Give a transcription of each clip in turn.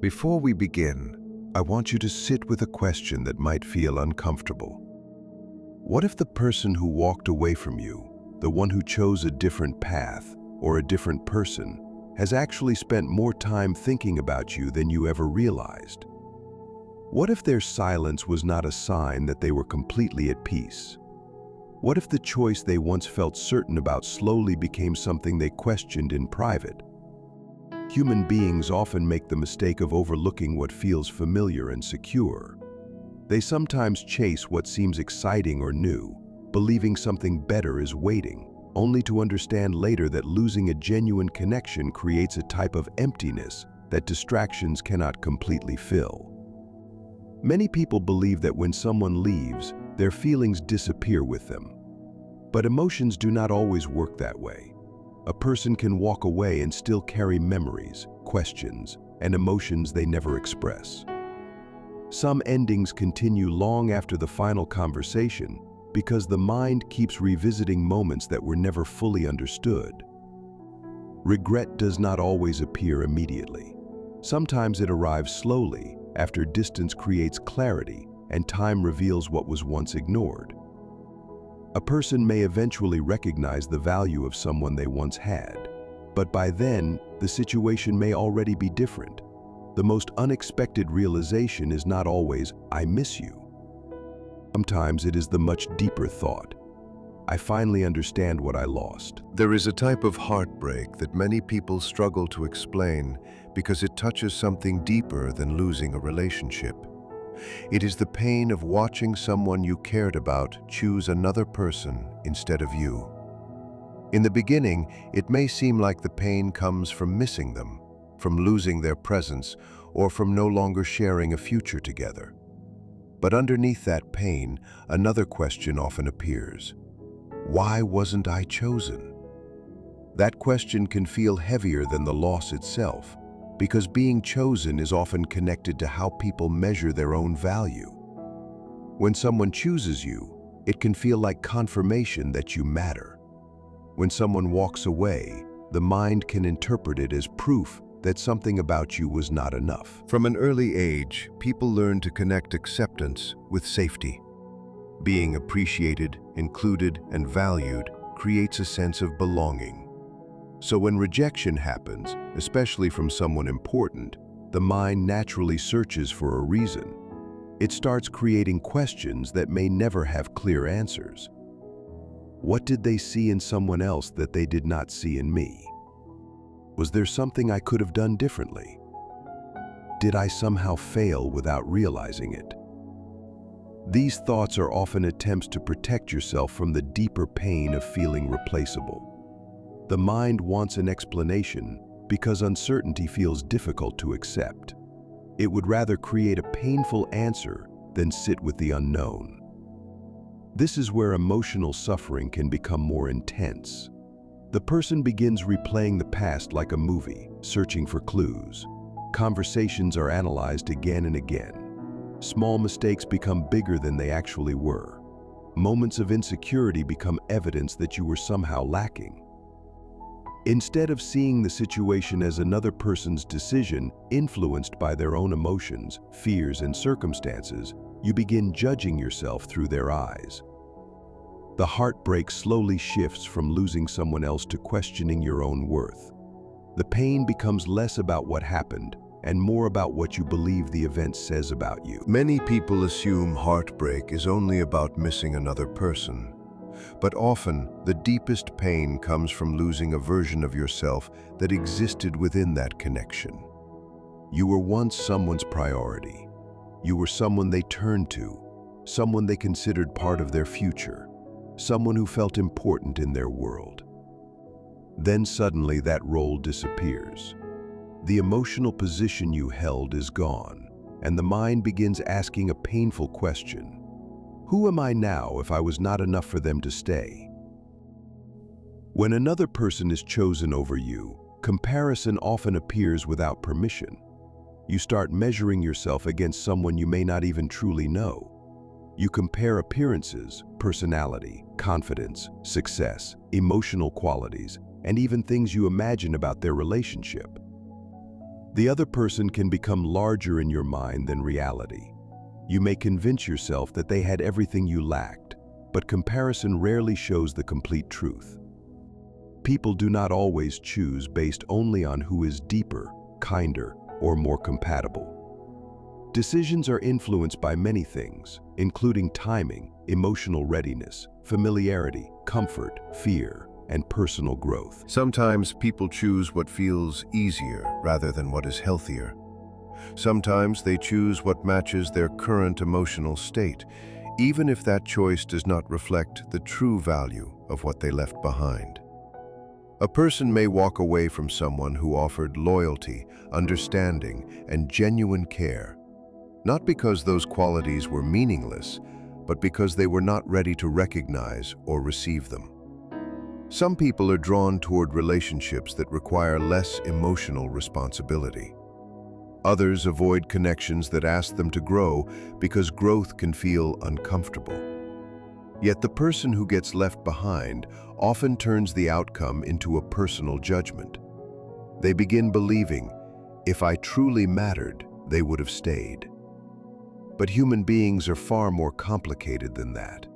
Before we begin, I want you to sit with a question that might feel uncomfortable. What if the person who walked away from you, the one who chose a different path or a different person, has actually spent more time thinking about you than you ever realized? What if their silence was not a sign that they were completely at peace? What if the choice they once felt certain about slowly became something they questioned in private? Human beings often make the mistake of overlooking what feels familiar and secure. They sometimes chase what seems exciting or new, believing something better is waiting, only to understand later that losing a genuine connection creates a type of emptiness that distractions cannot completely fill. Many people believe that when someone leaves, their feelings disappear with them. But emotions do not always work that way. A person can walk away and still carry memories, questions, and emotions they never express. Some endings continue long after the final conversation because the mind keeps revisiting moments that were never fully understood. Regret does not always appear immediately. Sometimes it arrives slowly after distance creates clarity and time reveals what was once ignored. A person may eventually recognize the value of someone they once had, but by then, the situation may already be different. The most unexpected realization is not always, "I miss you." Sometimes it is the much deeper thought, "I finally understand what I lost." There is a type of heartbreak that many people struggle to explain because it touches something deeper than losing a relationship. It is the pain of watching someone you cared about choose another person instead of you. In the beginning, it may seem like the pain comes from missing them, from losing their presence, or from no longer sharing a future together. But underneath that pain, another question often appears. Why wasn't I chosen? That question can feel heavier than the loss itself, because being chosen is often connected to how people measure their own value. When someone chooses you, it can feel like confirmation that you matter. When someone walks away, the mind can interpret it as proof that something about you was not enough. From an early age, people learn to connect acceptance with safety. Being appreciated, included, and valued creates a sense of belonging. So when rejection happens, especially from someone important, the mind naturally searches for a reason. It starts creating questions that may never have clear answers. What did they see in someone else that they did not see in me? Was there something I could have done differently? Did I somehow fail without realizing it? These thoughts are often attempts to protect yourself from the deeper pain of feeling replaceable. The mind wants an explanation because uncertainty feels difficult to accept. It would rather create a painful answer than sit with the unknown. This is where emotional suffering can become more intense. The person begins replaying the past like a movie, searching for clues. Conversations are analyzed again and again. Small mistakes become bigger than they actually were. Moments of insecurity become evidence that you were somehow lacking. Instead of seeing the situation as another person's decision influenced by their own emotions, fears, and circumstances, you begin judging yourself through their eyes. The heartbreak slowly shifts from losing someone else to questioning your own worth. The pain becomes less about what happened and more about what you believe the event says about you. Many people assume heartbreak is only about missing another person. But often, the deepest pain comes from losing a version of yourself that existed within that connection. You were once someone's priority. You were someone they turned to, someone they considered part of their future, someone who felt important in their world. Then suddenly that role disappears. The emotional position you held is gone, and the mind begins asking a painful question. Who am I now if I was not enough for them to stay? When another person is chosen over you, comparison often appears without permission. You start measuring yourself against someone you may not even truly know. You compare appearances, personality, confidence, success, emotional qualities, and even things you imagine about their relationship. The other person can become larger in your mind than reality. You may convince yourself that they had everything you lacked, but comparison rarely shows the complete truth. People do not always choose based only on who is deeper, kinder, or more compatible. Decisions are influenced by many things, including timing, emotional readiness, familiarity, comfort, fear, and personal growth. Sometimes people choose what feels easier rather than what is healthier. Sometimes they choose what matches their current emotional state, even if that choice does not reflect the true value of what they left behind. A person may walk away from someone who offered loyalty, understanding, and genuine care, not because those qualities were meaningless, but because they were not ready to recognize or receive them. Some people are drawn toward relationships that require less emotional responsibility. Others avoid connections that ask them to grow because growth can feel uncomfortable. Yet the person who gets left behind often turns the outcome into a personal judgment. They begin believing, if I truly mattered, they would have stayed. But human beings are far more complicated than that.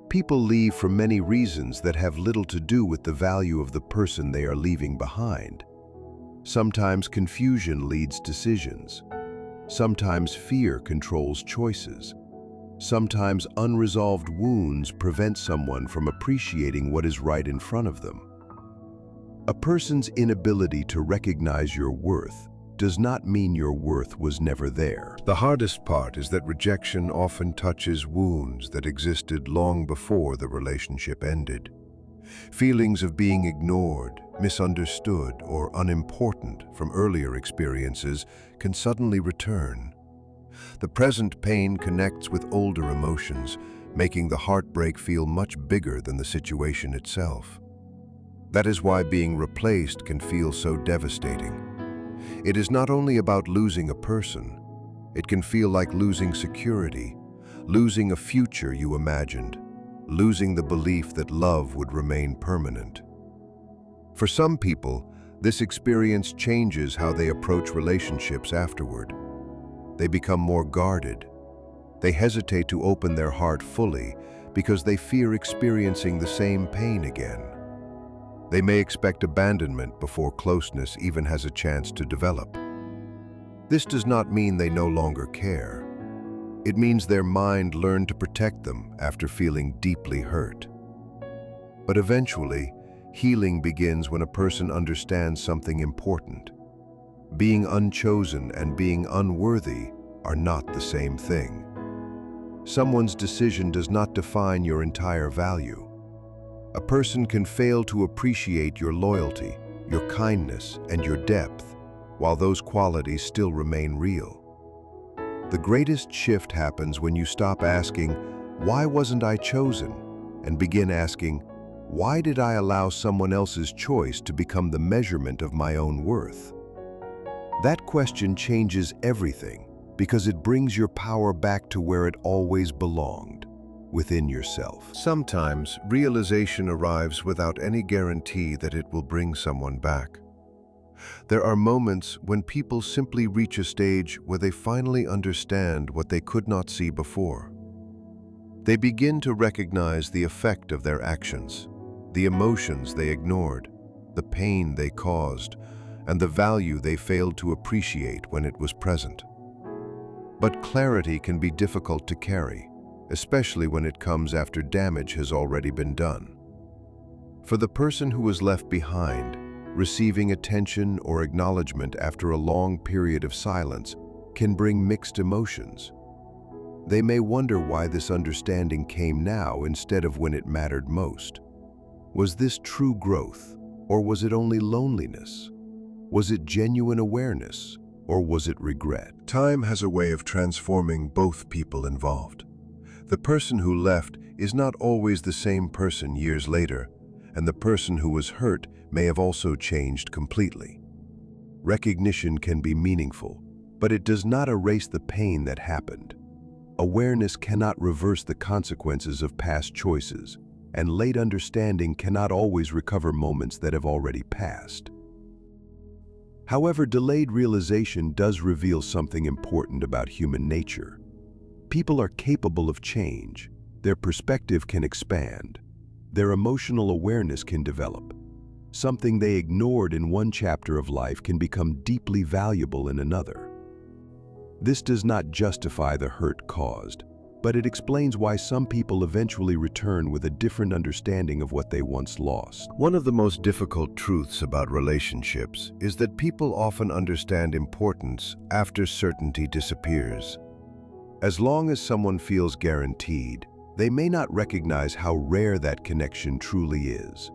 People leave for many reasons that have little to do with the value of the person they are leaving behind. Sometimes confusion leads decisions. Sometimes fear controls choices. Sometimes unresolved wounds prevent someone from appreciating what is right in front of them. A person's inability to recognize your worth does not mean your worth was never there. The hardest part is that rejection often touches wounds that existed long before the relationship ended. Feelings of being ignored, misunderstood, or unimportant from earlier experiences can suddenly return. The present pain connects with older emotions, making the heartbreak feel much bigger than the situation itself. That is why being replaced can feel so devastating. It is not only about losing a person. It can feel like losing security, losing a future you imagined, losing the belief that love would remain permanent. For some people, this experience changes how they approach relationships afterward. They become more guarded. They hesitate to open their heart fully because they fear experiencing the same pain again. They may expect abandonment before closeness even has a chance to develop. This does not mean they no longer care. It means their mind learned to protect them after feeling deeply hurt. But eventually, healing begins when a person understands something important. Being unchosen and being unworthy are not the same thing. Someone's decision does not define your entire value. A person can fail to appreciate your loyalty, your kindness, and your depth, while those qualities still remain real. The greatest shift happens when you stop asking, "Why wasn't I chosen?" and begin asking, "Why did I allow someone else's choice to become the measurement of my own worth?" That question changes everything because it brings your power back to where it always belonged, within yourself. Sometimes realization arrives without any guarantee that it will bring someone back. There are moments when people simply reach a stage where they finally understand what they could not see before. They begin to recognize the effect of their actions, the emotions they ignored, the pain they caused, and the value they failed to appreciate when it was present. But clarity can be difficult to carry, especially when it comes after damage has already been done. For the person who was left behind, receiving attention or acknowledgement after a long period of silence can bring mixed emotions. They may wonder why this understanding came now instead of when it mattered most. Was this true growth, or was it only loneliness? Was it genuine awareness, or was it regret? Time has a way of transforming both people involved. The person who left is not always the same person years later, and the person who was hurt may have also changed completely. Recognition can be meaningful, but it does not erase the pain that happened. Awareness cannot reverse the consequences of past choices, and late understanding cannot always recover moments that have already passed. However, delayed realization does reveal something important about human nature. People are capable of change. Their perspective can expand. Their emotional awareness can develop. Something they ignored in one chapter of life can become deeply valuable in another. This does not justify the hurt caused, but it explains why some people eventually return with a different understanding of what they once lost. One of the most difficult truths about relationships is that people often understand importance after certainty disappears. As long as someone feels guaranteed, they may not recognize how rare that connection truly is.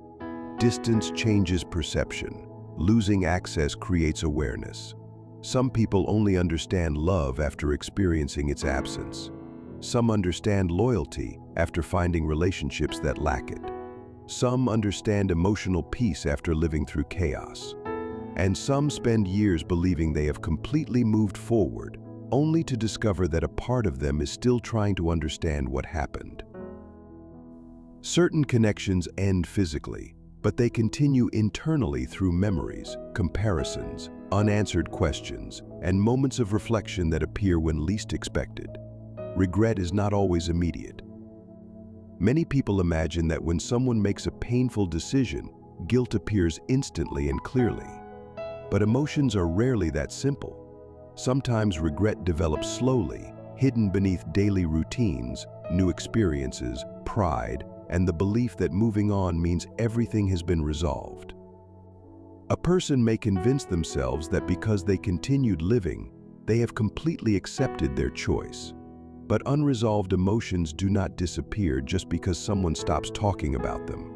Distance changes perception. Losing access creates awareness. Some people only understand love after experiencing its absence. Some understand loyalty after finding relationships that lack it. Some understand emotional peace after living through chaos. And some spend years believing they have completely moved forward, only to discover that a part of them is still trying to understand what happened. Certain connections end physically, but they continue internally through memories, comparisons, unanswered questions, and moments of reflection that appear when least expected. Regret is not always immediate. Many people imagine that when someone makes a painful decision, guilt appears instantly and clearly. But emotions are rarely that simple. Sometimes regret develops slowly, hidden beneath daily routines, new experiences, pride, and the belief that moving on means everything has been resolved. A person may convince themselves that because they continued living, they have completely accepted their choice. But unresolved emotions do not disappear just because someone stops talking about them.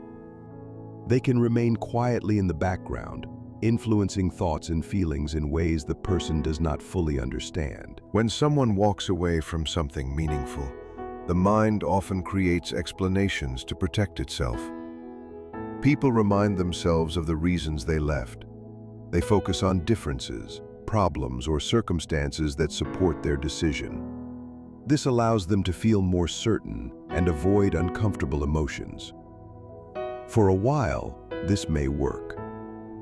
They can remain quietly in the background, influencing thoughts and feelings in ways the person does not fully understand. When someone walks away from something meaningful, the mind often creates explanations to protect itself. People remind themselves of the reasons they left. They focus on differences, problems, or circumstances that support their decision. This allows them to feel more certain and avoid uncomfortable emotions. For a while, this may work.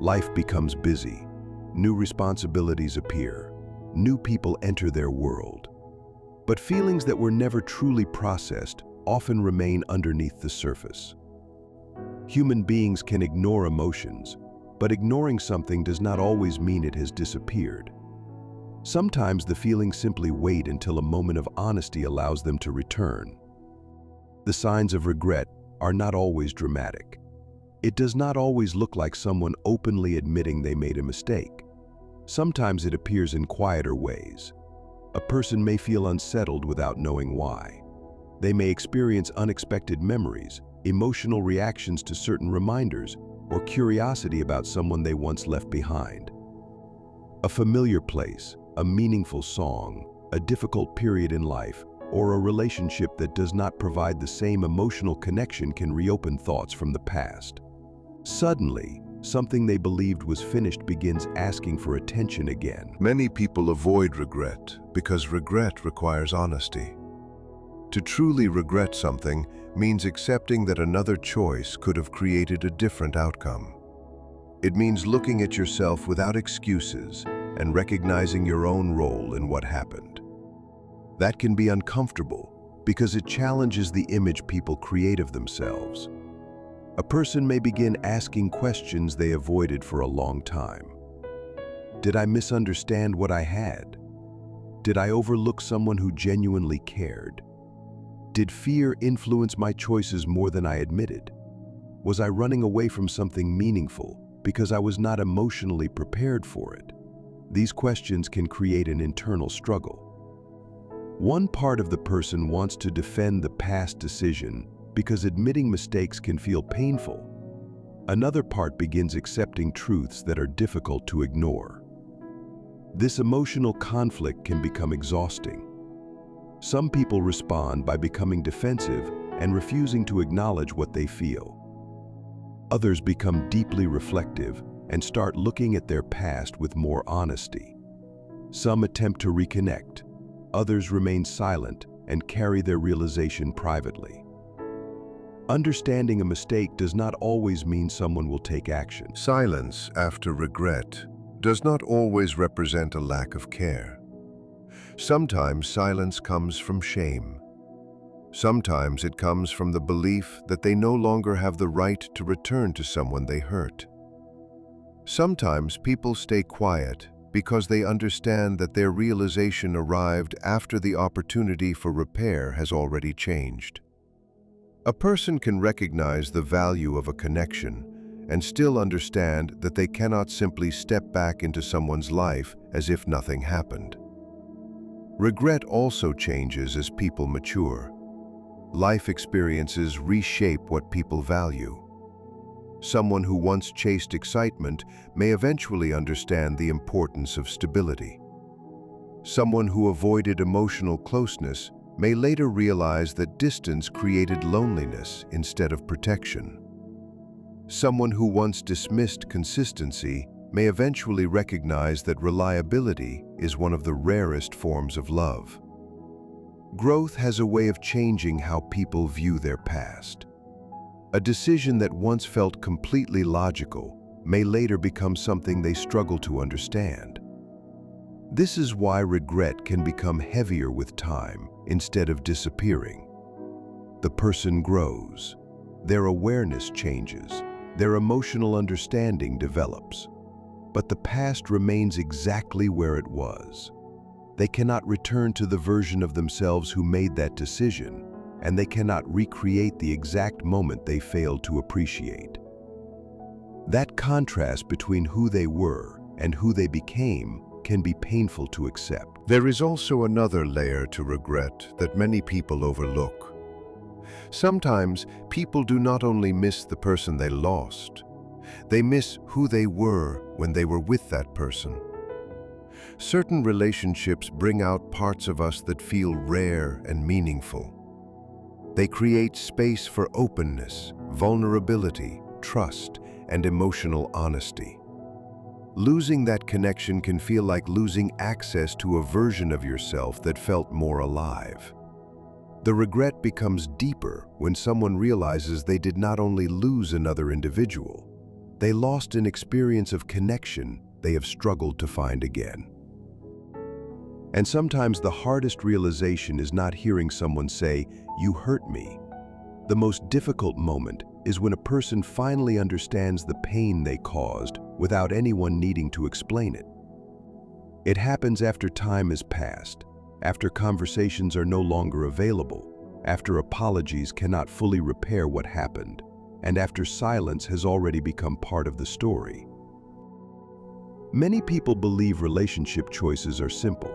Life becomes busy. New responsibilities appear. New people enter their world. But feelings that were never truly processed often remain underneath the surface. Human beings can ignore emotions, but ignoring something does not always mean it has disappeared. Sometimes the feelings simply wait until a moment of honesty allows them to return. The signs of regret are not always dramatic. It does not always look like someone openly admitting they made a mistake. Sometimes it appears in quieter ways. A person may feel unsettled without knowing why. They may experience unexpected memories, emotional reactions to certain reminders, or curiosity about someone they once left behind. A familiar place, a meaningful song, a difficult period in life, or a relationship that does not provide the same emotional connection can reopen thoughts from the past. Suddenly, something they believed was finished begins asking for attention again. Many people avoid regret because regret requires honesty. To truly regret something means accepting that another choice could have created a different outcome. It means looking at yourself without excuses and recognizing your own role in what happened. That can be uncomfortable because it challenges the image people create of themselves. A person may begin asking questions they avoided for a long time. Did I misunderstand what I had? Did I overlook someone who genuinely cared? Did fear influence my choices more than I admitted? Was I running away from something meaningful because I was not emotionally prepared for it? These questions can create an internal struggle. One part of the person wants to defend the past decision because admitting mistakes can feel painful. Another part begins accepting truths that are difficult to ignore. This emotional conflict can become exhausting. Some people respond by becoming defensive and refusing to acknowledge what they feel. Others become deeply reflective and start looking at their past with more honesty. Some attempt to reconnect. Others remain silent and carry their realization privately. Understanding a mistake does not always mean someone will take action. Silence after regret does not always represent a lack of care. Sometimes silence comes from shame. Sometimes it comes from the belief that they no longer have the right to return to someone they hurt. Sometimes people stay quiet because they understand that their realization arrived after the opportunity for repair has already changed. A person can recognize the value of a connection and still understand that they cannot simply step back into someone's life as if nothing happened. Regret also changes as people mature. Life experiences reshape what people value. Someone who once chased excitement may eventually understand the importance of stability. Someone who avoided emotional closeness may later realize that distance created loneliness instead of protection. Someone who once dismissed consistency may eventually recognize that reliability is one of the rarest forms of love. Growth has a way of changing how people view their past. A decision that once felt completely logical may later become something they struggle to understand. This is why regret can become heavier with time instead of disappearing. The person grows, their awareness changes, their emotional understanding develops, but the past remains exactly where it was. They cannot return to the version of themselves who made that decision, and they cannot recreate the exact moment they failed to appreciate. That contrast between who they were and who they became can be painful to accept. There is also another layer to regret that many people overlook. Sometimes people do not only miss the person they lost, they miss who they were when they were with that person. Certain relationships bring out parts of us that feel rare and meaningful. They create space for openness, vulnerability, trust, and emotional honesty. Losing that connection can feel like losing access to a version of yourself that felt more alive. The regret becomes deeper when someone realizes they did not only lose another individual, they lost an experience of connection they have struggled to find again. And sometimes the hardest realization is not hearing someone say, "You hurt me." The most difficult moment is when a person finally understands the pain they caused without anyone needing to explain it. It happens after time has passed, after conversations are no longer available, after apologies cannot fully repair what happened, and after silence has already become part of the story. Many people believe relationship choices are simple.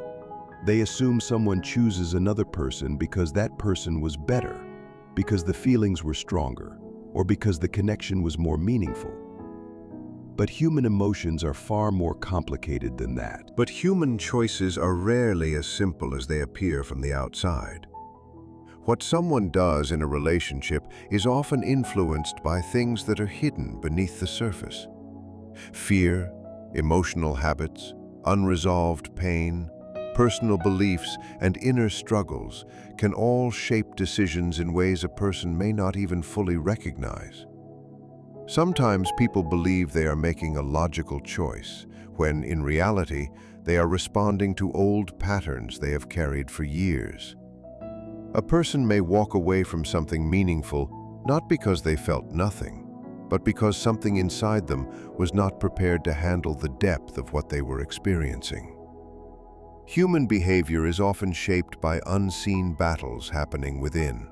They assume someone chooses another person because that person was better, because the feelings were stronger, or because the connection was more meaningful. But human emotions are far more complicated than that. But human choices are rarely as simple as they appear from the outside. What someone does in a relationship is often influenced by things that are hidden beneath the surface. Fear, emotional habits, unresolved pain, personal beliefs, and inner struggles can all shape decisions in ways a person may not even fully recognize. Sometimes people believe they are making a logical choice, when in reality, they are responding to old patterns they have carried for years. A person may walk away from something meaningful not because they felt nothing, but because something inside them was not prepared to handle the depth of what they were experiencing. Human behavior is often shaped by unseen battles happening within.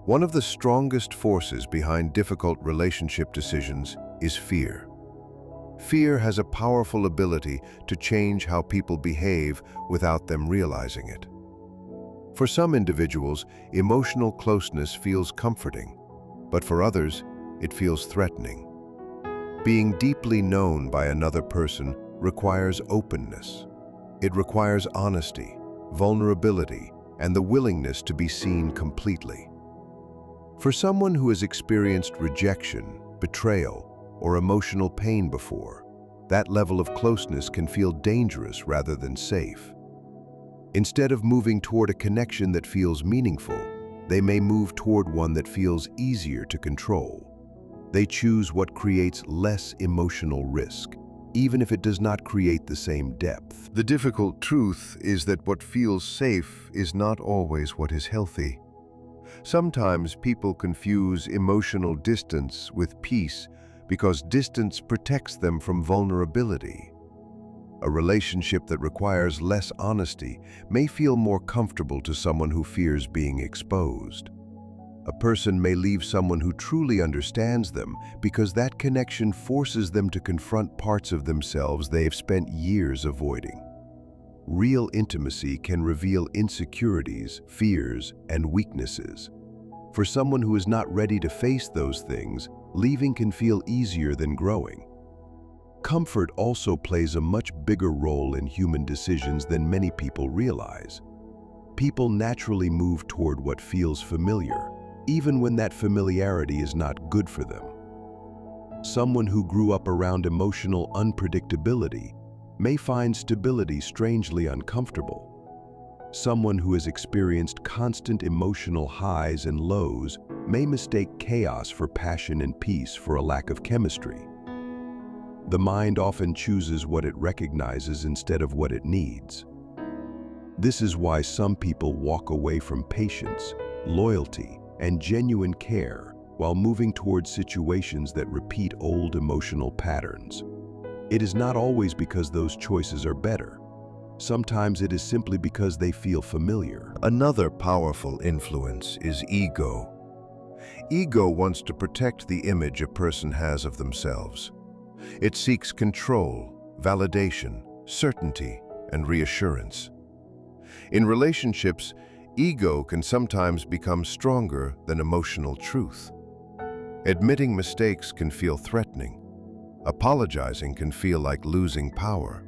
One of the strongest forces behind difficult relationship decisions is fear. Fear has a powerful ability to change how people behave without them realizing it. For some individuals, emotional closeness feels comforting, but for others, it feels threatening. Being deeply known by another person requires openness. It requires honesty, vulnerability, and the willingness to be seen completely. For someone who has experienced rejection, betrayal, or emotional pain before, that level of closeness can feel dangerous rather than safe. Instead of moving toward a connection that feels meaningful, they may move toward one that feels easier to control. They choose what creates less emotional risk. even if it does not create the same depth. The difficult truth is that what feels safe is not always what is healthy. Sometimes people confuse emotional distance with peace because distance protects them from vulnerability. A relationship that requires less honesty may feel more comfortable to someone who fears being exposed. A person may leave someone who truly understands them because that connection forces them to confront parts of themselves they have spent years avoiding. Real intimacy can reveal insecurities, fears, and weaknesses. For someone who is not ready to face those things, leaving can feel easier than growing. Comfort also plays a much bigger role in human decisions than many people realize. People naturally move toward what feels familiar, even when that familiarity is not good for them. Someone who grew up around emotional unpredictability may find stability strangely uncomfortable. Someone who has experienced constant emotional highs and lows may mistake chaos for passion and peace for a lack of chemistry. The mind often chooses what it recognizes instead of what it needs. This is why some people walk away from patience, loyalty, and genuine care while moving towards situations that repeat old emotional patterns. It is not always because those choices are better. Sometimes it is simply because they feel familiar. Another powerful influence is ego. Ego wants to protect the image a person has of themselves. It seeks control, validation, certainty, and reassurance. In relationships, ego can sometimes become stronger than emotional truth. Admitting mistakes can feel threatening. Apologizing can feel like losing power.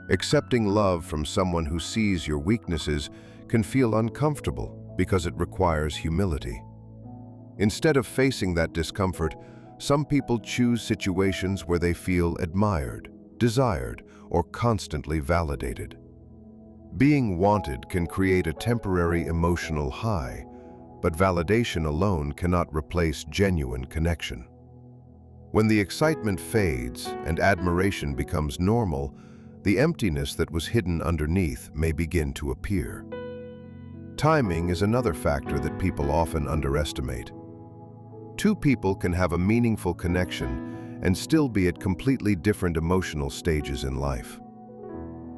Accepting love from someone who sees your weaknesses can feel uncomfortable because it requires humility. Instead of facing that discomfort, some people choose situations where they feel admired, desired, or constantly validated. Being wanted can create a temporary emotional high, but validation alone cannot replace genuine connection. When the excitement fades and admiration becomes normal, the emptiness that was hidden underneath may begin to appear. Timing is another factor that people often underestimate. Two people can have a meaningful connection and still be at completely different emotional stages in life.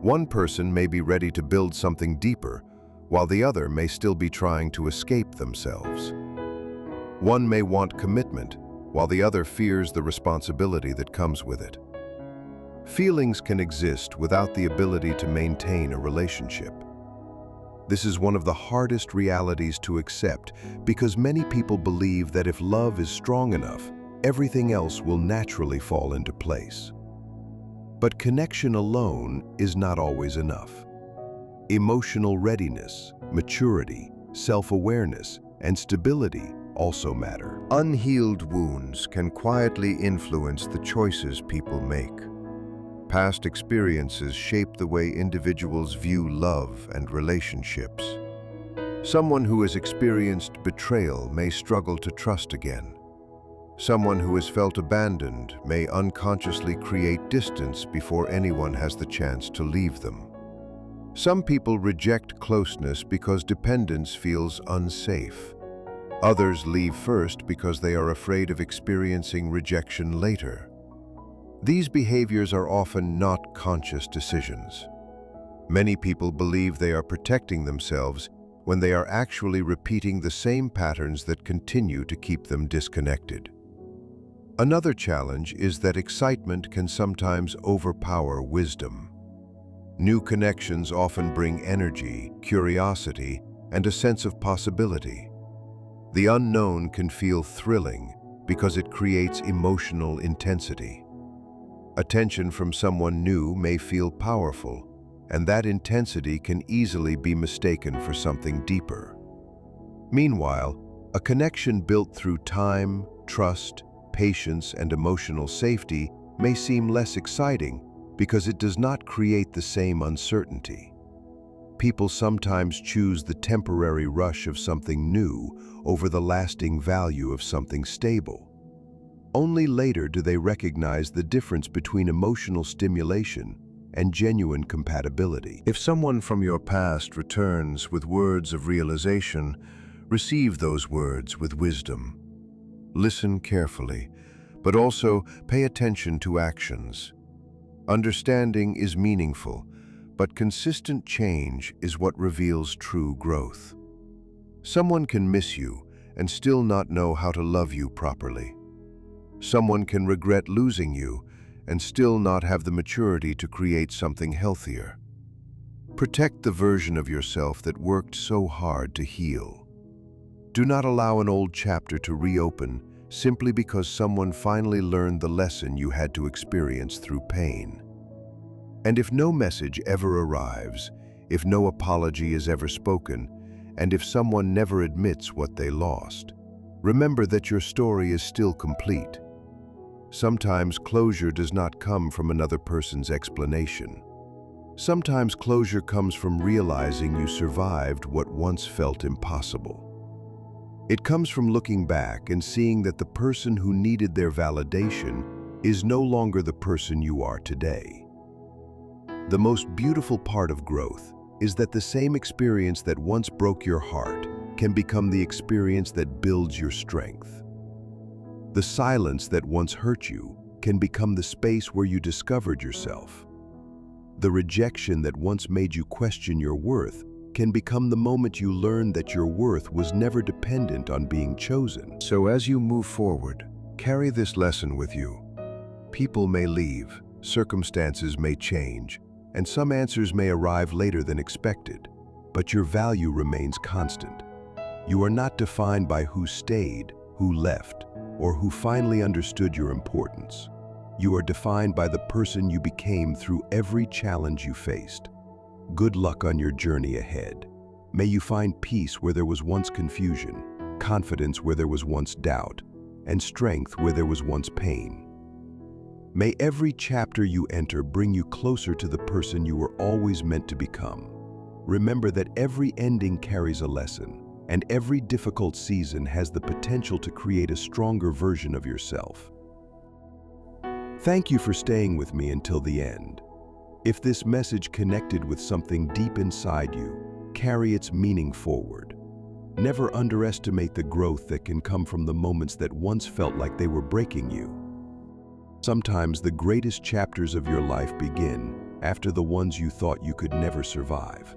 One person may be ready to build something deeper, while the other may still be trying to escape themselves. One may want commitment, while the other fears the responsibility that comes with it. Feelings can exist without the ability to maintain a relationship. This is one of the hardest realities to accept because many people believe that if love is strong enough, everything else will naturally fall into place. But connection alone is not always enough. Emotional readiness, maturity, self-awareness, and stability also matter. Unhealed wounds can quietly influence the choices people make. Past experiences shape the way individuals view love and relationships. Someone who has experienced betrayal may struggle to trust again. Someone who has felt abandoned may unconsciously create distance before anyone has the chance to leave them. Some people reject closeness because dependence feels unsafe. Others leave first because they are afraid of experiencing rejection later. These behaviors are often not conscious decisions. Many people believe they are protecting themselves when they are actually repeating the same patterns that continue to keep them disconnected. Another challenge is that excitement can sometimes overpower wisdom. New connections often bring energy, curiosity, and a sense of possibility. The unknown can feel thrilling because it creates emotional intensity. Attention from someone new may feel powerful, and that intensity can easily be mistaken for something deeper. Meanwhile, a connection built through time, trust, patience, and emotional safety may seem less exciting because it does not create the same uncertainty. People sometimes choose the temporary rush of something new over the lasting value of something stable. Only later do they recognize the difference between emotional stimulation and genuine compatibility. If someone from your past returns with words of realization, receive those words with wisdom. Listen carefully, but also pay attention to actions. Understanding is meaningful, but consistent change is what reveals true growth. Someone can miss you and still not know how to love you properly. Someone can regret losing you and still not have the maturity to create something healthier. Protect the version of yourself that worked so hard to heal. Do not allow an old chapter to reopen simply because someone finally learned the lesson you had to experience through pain. And if no message ever arrives, if no apology is ever spoken, and if someone never admits what they lost, remember that your story is still complete. Sometimes closure does not come from another person's explanation. Sometimes closure comes from realizing you survived what once felt impossible. It comes from looking back and seeing that the person who needed their validation is no longer the person you are today. The most beautiful part of growth is that the same experience that once broke your heart can become the experience that builds your strength. The silence that once hurt you can become the space where you discovered yourself. The rejection that once made you question your worth can become the moment you learned that your worth was never dependent on being chosen. So as you move forward, carry this lesson with you. People may leave, circumstances may change, and some answers may arrive later than expected, but your value remains constant. You are not defined by who stayed, who left, or who finally understood your importance. You are defined by the person you became through every challenge you faced. Good luck on your journey ahead. May you find peace where there was once confusion, confidence where there was once doubt, and strength where there was once pain. May every chapter you enter bring you closer to the person you were always meant to become. Remember that every ending carries a lesson, and every difficult season has the potential to create a stronger version of yourself. Thank you for staying with me until the end. If this message connected with something deep inside you, carry its meaning forward. Never underestimate the growth that can come from the moments that once felt like they were breaking you. Sometimes the greatest chapters of your life begin after the ones you thought you could never survive.